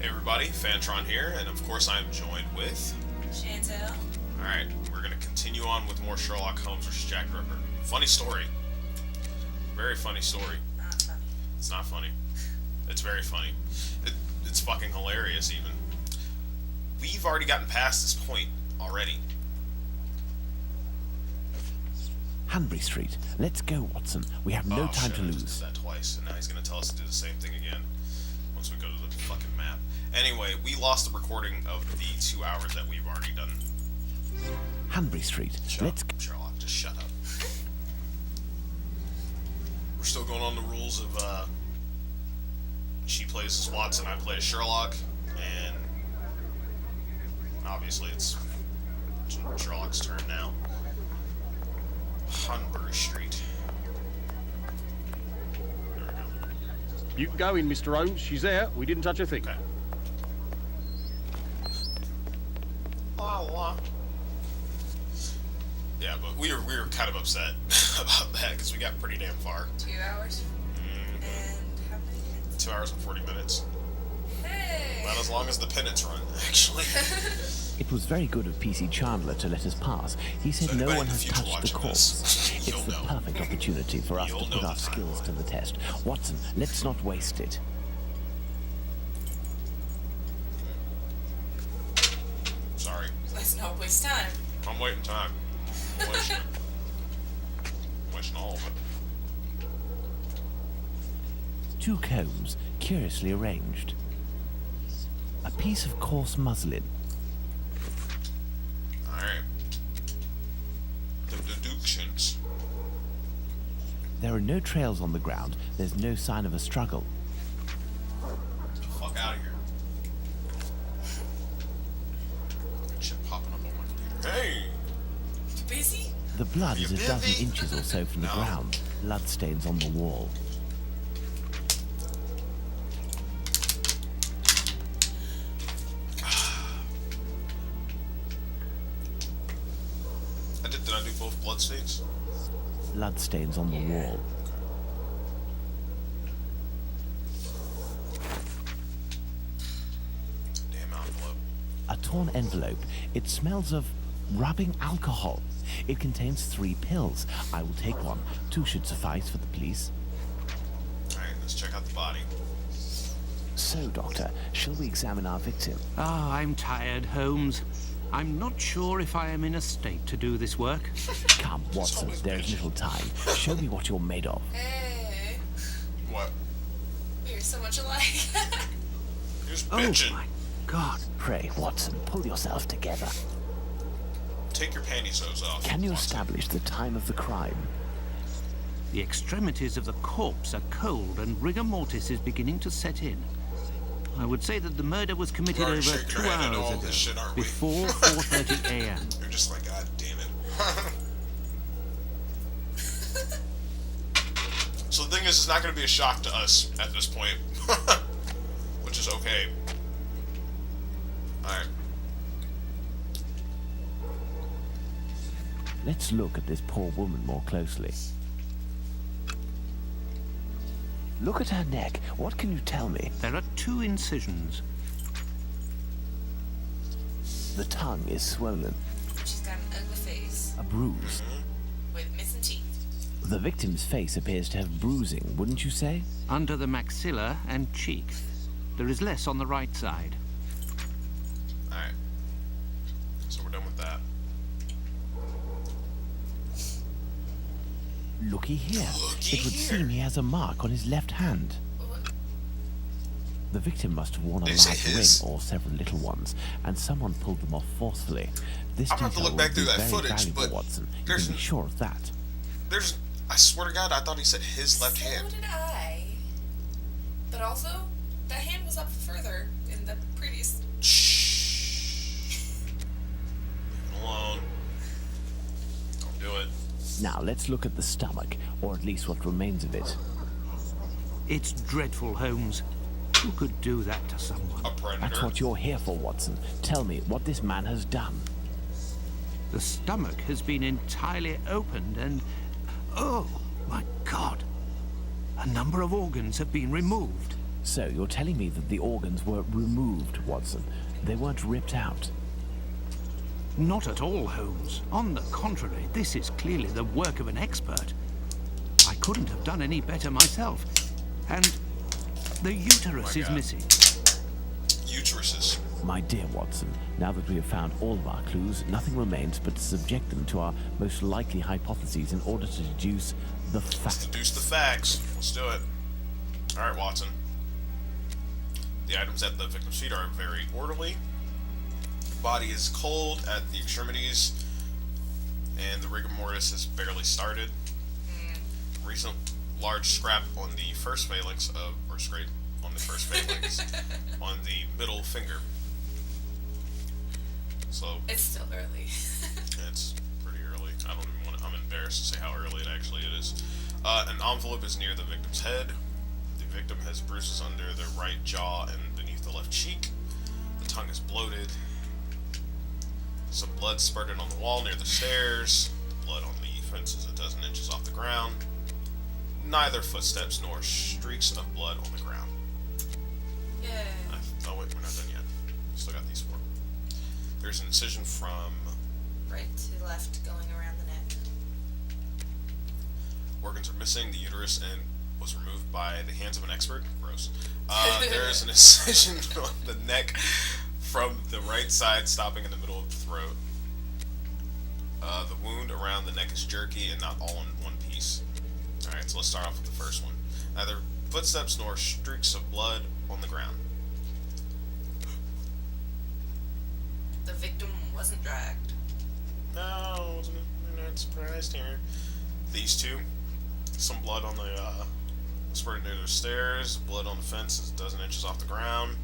Everybody, Fantron here, and of course I'm joined with... Chantel. Alright, we're gonna continue on with more Sherlock Holmes vs. Jack the Ripper. Funny story. Very funny story. Not funny. It's not funny. It's very funny. It's fucking hilarious, even. We've already gotten past this point already. Hanbury Street. Let's go, Watson. We have no time to I just lose. did that twice, and now he's gonna tell us to do the same thing again once we go to the fucking map. Anyway, we lost the recording of the 2 hours that we've already done. Hanbury Street. Let's go. Sherlock, just shut up. We're still going on the rules of, she plays as Watson, I play as Sherlock, and obviously it's Sherlock's turn now. Hanbury Street. There we go. You can go in, Mr. Holmes. She's there. We didn't touch a thing. Okay. Yeah, but we were kind of upset about that because we got pretty damn far. 2 hours? Mm-hmm. And how many minutes? 2 hours and 40 minutes. Hey! Not as long as the penance run, actually. It was very good of PC Chandler to let us pass. He said So no anybody one in the has future touched the watching corpse. this, It's you'll the know. perfect opportunity for us You'll to know put the our skills timeline. to the test. Watson, let's not waste it. Sorry. Let's not waste time. I'm waiting time. I'm wasting it. I'm wasting all of it. Two combs, curiously arranged. A piece of coarse muslin. Alright. The deductions. There are no trails on the ground. There's no sign of a struggle. Get the fuck out of here. That shit popping up on my computer. Hey! You busy? The blood is a You dozen busy? inches or so from the No. ground. Bloodstains on the wall. Did I do both bloodstains? Bloodstains on the wall. Damn envelope. A torn envelope. It smells of rubbing alcohol. It contains 3 pills. I will take one. 2 should suffice for the police. Alright, let's check out the body. So, Doctor, shall we examine our victim? Ah, I'm tired, Holmes. I'm not sure if I am in a state to do this work. Come, Watson, there is little time. Show me what you're made of. Hey. What? We're so much alike. Who's Oh, bitching? my God. Pray, Watson, pull yourself together. Take your pantyhose off. Can you Watson. establish the time of the crime? The extremities of the corpse are cold and rigor mortis is beginning to set in. I would say that the murder was committed We're already over shaking 2 our head at all hours this shit, ago, aren't we? before 4:30 a.m. You're just like, God damn it. So the thing is, it's not going to be a shock to us at this point. Which is okay. Alright. Let's look at this poor woman more closely. Look at her neck. What can you tell me? There are 2 incisions. The tongue is swollen. She's got an ugly face. A bruise. With missing teeth. The victim's face appears to have bruising, wouldn't you say? Under the maxilla and cheek. There is less on the right side. Alright. So we're done with that. Looky here. Looky It would here. seem he has a mark on his left hand. The victim must have worn a Is it large his? ring or several little ones, and someone pulled them off forcefully. This I'm gonna have to detail look back will through be that very footage, valuable, but Watson. You there's can be sure of that. There's... I swear to God, I thought he said his left hand. So did I. But also, that hand was up further in the previous. Shh. Leave it alone. Don't do it. Now, let's look at the stomach, or at least what remains of it. It's dreadful, Holmes. Who could do that to someone? A predator. That's what you're here for, Watson. Tell me what this man has done. The stomach has been entirely opened and... Oh, my God. A number of organs have been removed. So, you're telling me that the organs were removed, Watson? They weren't ripped out? Not at all, Holmes. On the contrary, this is clearly the work of an expert. I couldn't have done any better myself. And the uterus is missing. Uteruses. My dear Watson, now that we have found all of our clues, nothing remains but to subject them to our most likely hypotheses in order to deduce the Let's facts. deduce the facts. Let's do it. Alright, Watson. The items at the victim's feet are very orderly. The body is cold at the extremities, and the rigor mortis has barely started. Recent large scrap on the first phalanx or scrape on the first phalanx on the middle finger. So It's still early. it's pretty early. I don't even want to. I'm embarrassed to say how early it actually is. An envelope is near the victim's head. The victim has bruises under the right jaw and beneath the left cheek. The tongue is bloated. Some blood spurted on the wall near the stairs. The blood on the fence is a dozen inches off the ground. Neither footsteps nor streaks of blood on the ground. Yeah. Oh wait, we're not done yet. Still got these four. There's an incision from Right to left, going around the neck. organs are missing. The uterus and was removed by the hands of an expert. Gross. There is an incision on the neck from the right side, stopping in the middle of the throat. The wound around the neck is jerky and not all in one piece. Alright, so let's start off with the first one. Neither footsteps nor streaks of blood on the ground. The victim wasn't dragged. No, I'm not surprised here. These two. Some blood on the, spurted near the stairs. Blood on the fence is a dozen inches off the ground.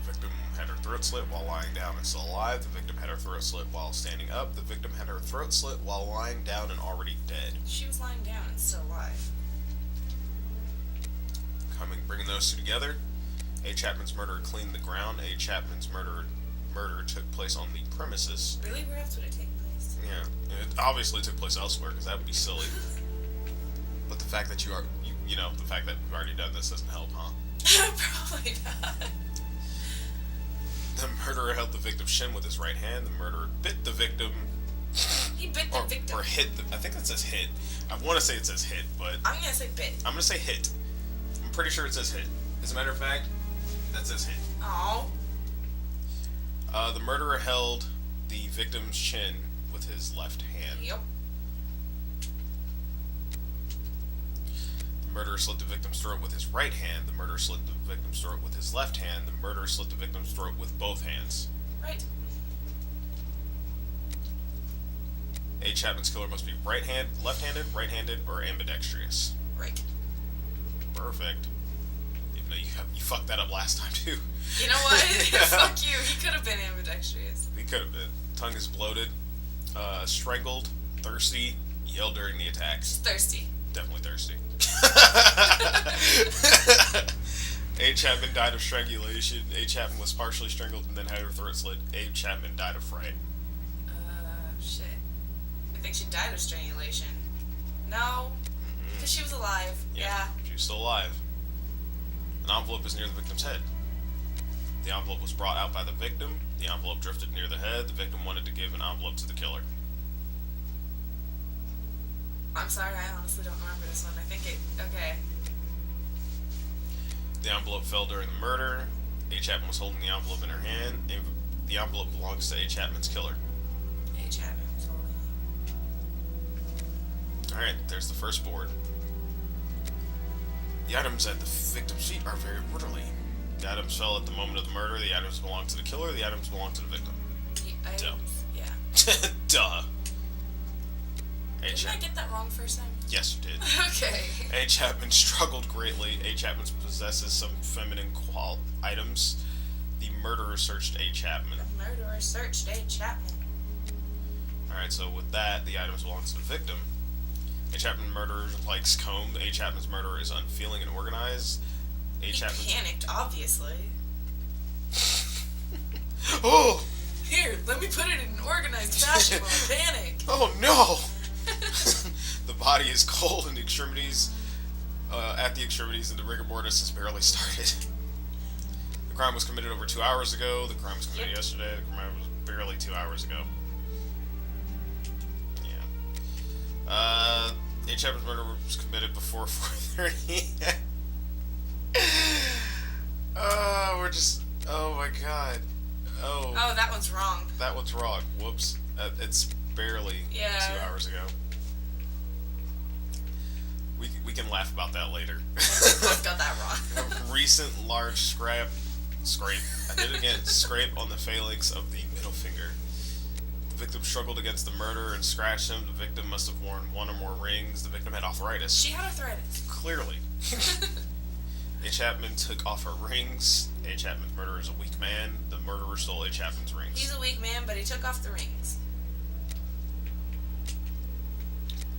The victim had her throat slit while lying down and still alive. The victim had her throat slit while standing up. The victim had her throat slit while lying down and already dead. She was lying down and still alive. Bringing those two together. A. Chapman's murder cleaned the ground. A. Chapman's murder took place on the premises. Really? Where else would it take place? Yeah, it obviously took place elsewhere because that would be silly. But the fact that the fact that we've already done this doesn't help, huh? Probably not. The murderer held the victim's shin with his right hand. The murderer bit the victim. He bit the victim. Or hit. I think that says hit. I want to say it says hit, but I'm gonna say bit. I'm gonna say hit. I'm pretty sure it says hit. As a matter of fact, that says hit. Oh. The murderer held the victim's chin with his left hand. Yep. The murderer slit the victim's throat with his right hand. The murderer slit the victim's throat with his left hand. The murderer slit the victim's throat with both hands. Right. A. Chapman's killer must be left-handed, right-handed, or ambidextrous. Right. Perfect. Even though you fucked that up last time too. You know what? Fuck you. He could have been ambidextrous. He could have been. Tongue is bloated, strangled, thirsty, yelled during the attack. She's thirsty. Definitely thirsty. A. Chapman died of strangulation. A. Chapman was partially strangled and then had her throat slit. A. Chapman died of fright. Shit. I think she died of strangulation. No. Because she was alive. Yeah. She was still alive. An envelope is near the victim's head. The envelope was brought out by the victim. The envelope drifted near the head. The victim wanted to give an envelope to the killer. I'm sorry, I honestly don't remember this one. I think it... Okay. The envelope fell during the murder. A. Chapman was holding the envelope in her hand. The envelope belongs to A. Chapman's killer. A. Chapman was holding it. Alright, there's the first board. The items at the victim's feet are very orderly. The items fell at the moment of the murder. The items belong to the killer. The items belong to the victim. Duh. Yeah. Duh. Didn't I get that wrong first time? Yes, you did. Okay. A. Chapman struggled greatly. A. Chapman possesses some feminine items. The murderer searched A. Chapman. The murderer searched A. Chapman. Alright, so with that, the items belong to the victim. A. Chapman murderer likes comb. A. Chapman's murderer is unfeeling and organized. A. Chapman's... He panicked, obviously. Oh! Here, let me put it in an organized fashion while I panic. Oh no! The body is cold in the extremities. at the extremities and the rigor mortis has barely started. The crime was committed over 2 hours ago. The crime was committed yesterday. The crime was barely 2 hours ago. Yeah. A. Chapman's murder was committed before 4:30. We're just... Oh my god. Oh, that one's wrong. that one's wrong. Whoops. It's barely 2 hours ago. We can laugh about that later. I've got that wrong. Recent large scrape. I did it again. Scrape on the phalanx of the middle finger. The victim struggled against the murderer and scratched him. The victim must have worn one or more rings. The victim had arthritis. She had arthritis. Clearly. A. Chapman took off her rings. A. Chapman's murderer is a weak man. The murderer stole A. Chapman's rings. He's a weak man, but he took off the rings.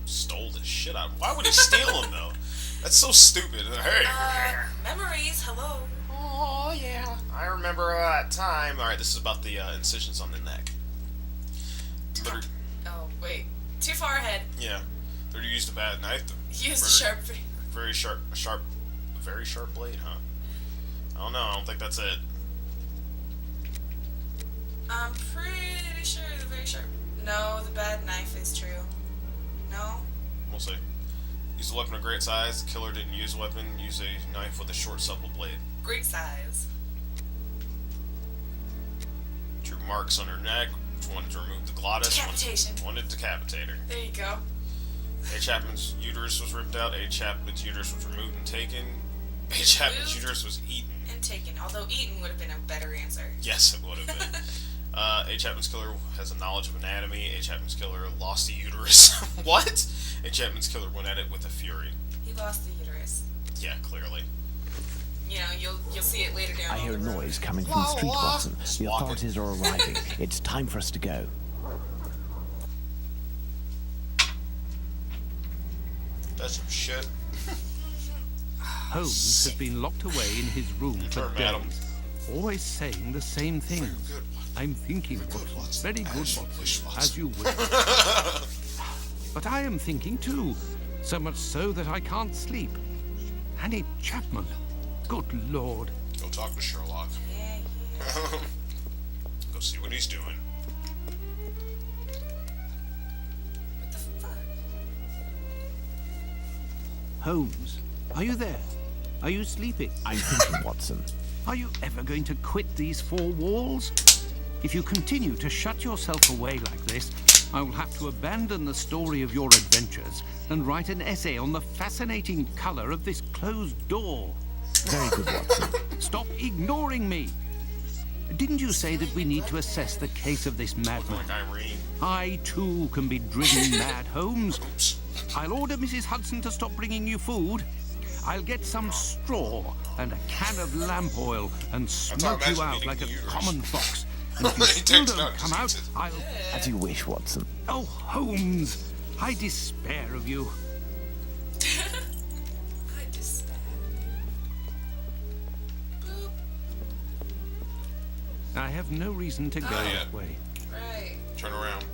Stole the shit out of him. Why would he steal them, though? That's so stupid. Hey. Memories, hello. Oh, yeah. I remember that time. Alright, this is about the incisions on the neck. Oh, wait. Too far ahead. Yeah. They used a bad knife. He used a sharp... Very sharp blade, huh? I don't know. I don't think that's it. I'm pretty sure the very sharp... No, the bad knife is true. No? We'll see. Used a weapon of great size. The killer didn't use a weapon. Used a knife with a short, supple blade. Great size. Drew marks on her neck. Wanted to remove the glottis. Decapitation. Wanted to decapitate her. There you go. A. Chapman's uterus was ripped out. A. Chapman's uterus was removed and taken. A. Chapman's uterus was eaten. And taken. Although eaten would have been a better answer. Yes, it would have been. A. Chapman's killer has a knowledge of anatomy. A. Chapman's killer lost the uterus. What? A. Chapman's killer went at it with a fury. He lost the uterus. Yeah, clearly. You know, you'll see it later down. I hear a noise coming from the street, Watson. The authorities are arriving. It's time for us to go. That's some shit. Holmes has been locked away in his room for madam. days, always saying the same things. I'm thinking, Watson. Very good, Watson, as you wish. But I am thinking too, so much so that I can't sleep. Annie Chapman. Good Lord. Go talk to Sherlock. Yeah. Go see what he's doing. What the fuck? Holmes, are you there? Are you sleeping? I'm thinking, Watson. Are you ever going to quit these four walls? If you continue to shut yourself away like this, I will have to abandon the story of your adventures and write an essay on the fascinating color of this closed door. Very good, Watson. Stop ignoring me. Didn't you say that we need to assess the case of this Looking madman? like Irene. I, too, can be driven mad, Holmes. Oops. I'll order Mrs. Hudson to stop bringing you food. I'll get some straw and a can of lamp oil and smoke you out like a common fox. And if you still don't come out, I'll... As you wish, Watson. Oh, Holmes, I despair of you. I despair. Boop. I have no reason to go Not that yet. way. Right. Turn around.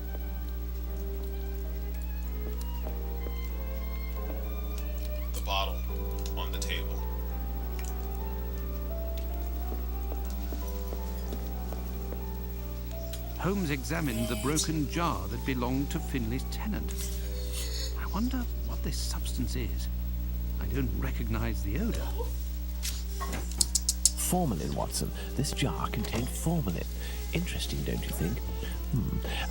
The bottle on the table. Holmes examined the broken jar that belonged to Finley's tenant. I wonder what this substance is. I don't recognize the odor. Formalin, Watson. This jar contained formalin. Interesting, don't you think?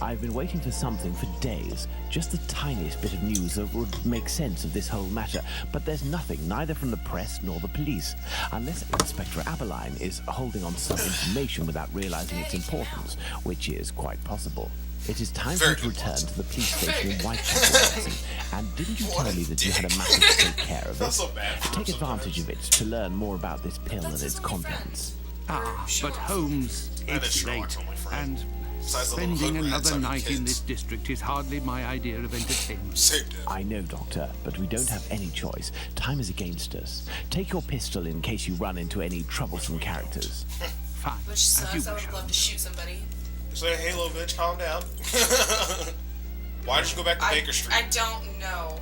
I've been waiting for something for days. Just the tiniest bit of news that would make sense of this whole matter. But there's nothing, neither from the press nor the police. Unless Inspector Aberline is holding on to some information without realizing its importance, which is quite possible. It is time for you to return to the police station in Whitechapel, Watson. And didn't you tell me that you had a matter to take care of That's it? so bad for him Take advantage of it to learn more about this pill and its contents. Ah, but Holmes, That is it's Sherlock's late, only friend. and Besides the little spending hood rats another having night in kids. this district is hardly my idea of entertainment. Saved it. I know, Doctor, but we don't have any choice. Time is against us. Take your pistol in case you run into any troublesome characters. Fine, Which as you sucks. I wish, would love to Holmes. shoot somebody. Say, hey, little bitch, calm down. Why did you go back to Baker Street? I don't know.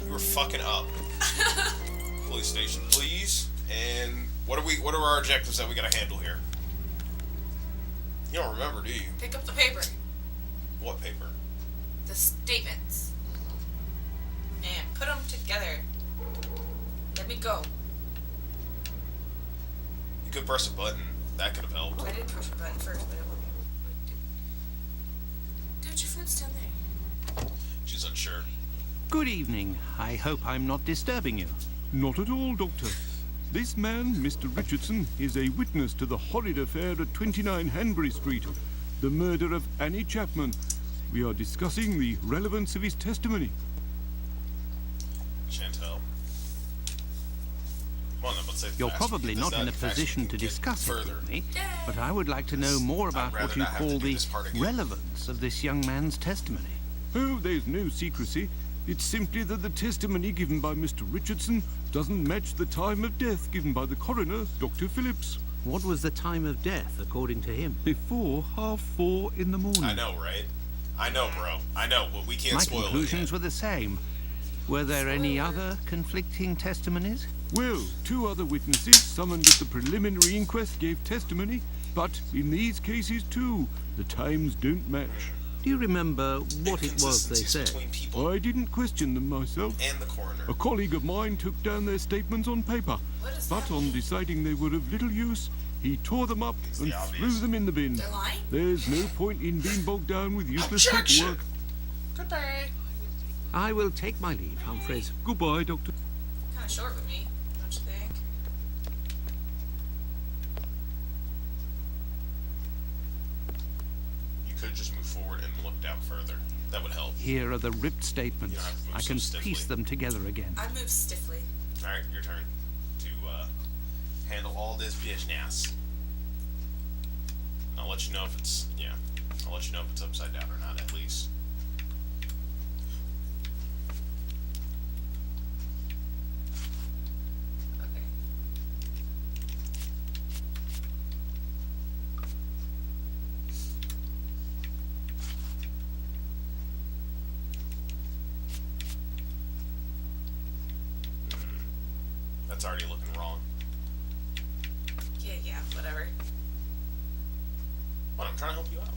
You were fucking up. Police station, please. And what are our objectives that we gotta handle here? You don't remember, do you? Pick up the paper. What paper? The statements. And put them together. Let me go. You could press a button. That could have helped. I did push a button first, but it wouldn't. Dude, your food's down there. She's unsure. Good evening. I hope I'm not disturbing you. Not at all, Doctor. This man, Mr. Richardson, is a witness to the horrid affair at 29 Hanbury Street, the murder of Annie Chapman. We are discussing the relevance of his testimony. Chantel. Come on, then, let's say You're faster, probably because not in a that faster position can to get discuss it further. with me, but I would like to know more about rather what you not have to call do the this part again. relevance of this young man's testimony. Oh, there's no secrecy. It's simply that the testimony given by Mr. Richardson doesn't match the time of death given by the coroner, Dr. Phillips. What was the time of death, according to him? Before 4:30 in the morning. I know, right? I know, bro. I know, but we can't My spoil conclusions it yet. were the same. Were there any other conflicting testimonies? Well, 2 other witnesses summoned at the preliminary inquest gave testimony, but in these cases too, the times don't match. Do you remember what it was they Inconsistencies said? between people I didn't question them myself. and the coroner. A colleague of mine took down their statements on paper, What is but that on mean? deciding they were of little use, he tore them up It's and the threw obvious. them in the bin. They're lying? There's no point in being bogged down with useless Objection! paperwork. Goodbye. I will take my leave, Humphreys. Goodbye, Doctor. Kind of short with me, don't you think? You could just move forward and look down further. That would help. Here are the ripped statements. You don't have to move I so can stiffly. piece them together again. I move stiffly. Alright, your turn to handle all this business. I'll let you know if it's, I'll let you know if it's upside down or not, at least. Okay. That's already looking wrong. Yeah, whatever. But I'm trying to help you out.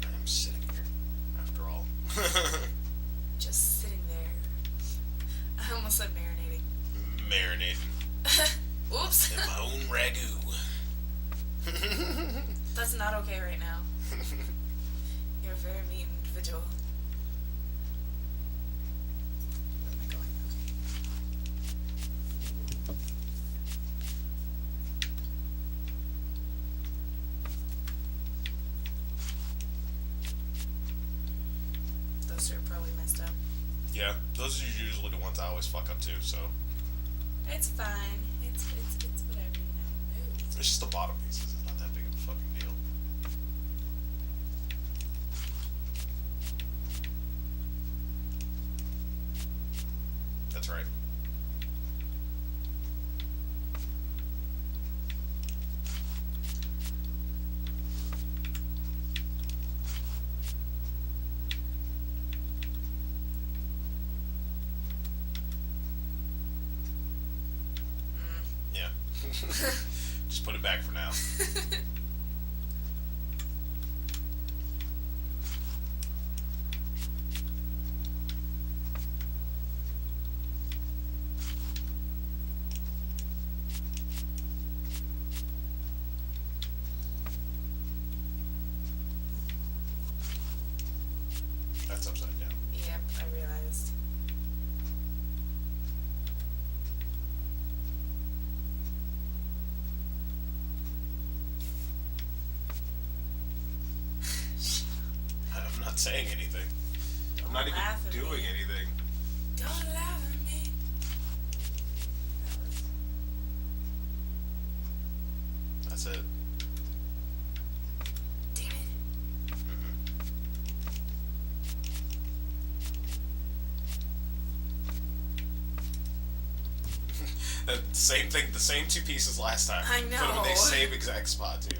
I'm sitting here, after all. Just sitting there. I almost said marinating. Marinating Oops. in my own ragu. That's not okay right now. You're a very mean individual. Where am I going now? Those two are probably messed up. Yeah, those are usually the ones I always fuck up too, so. It's fine. It's whatever, you know. It's just the bottom pieces, it's not that big of a fucking deal. That's right. Yeah. Just put it back for now. That's upside down. Yep, I realized. I'm not saying anything. I'm not Don't laugh at even doing me. anything. Don't laugh at me. That was... That's it. Damn it. Same thing, the same 2 pieces last time. I Put them in the know. same exact spot, too.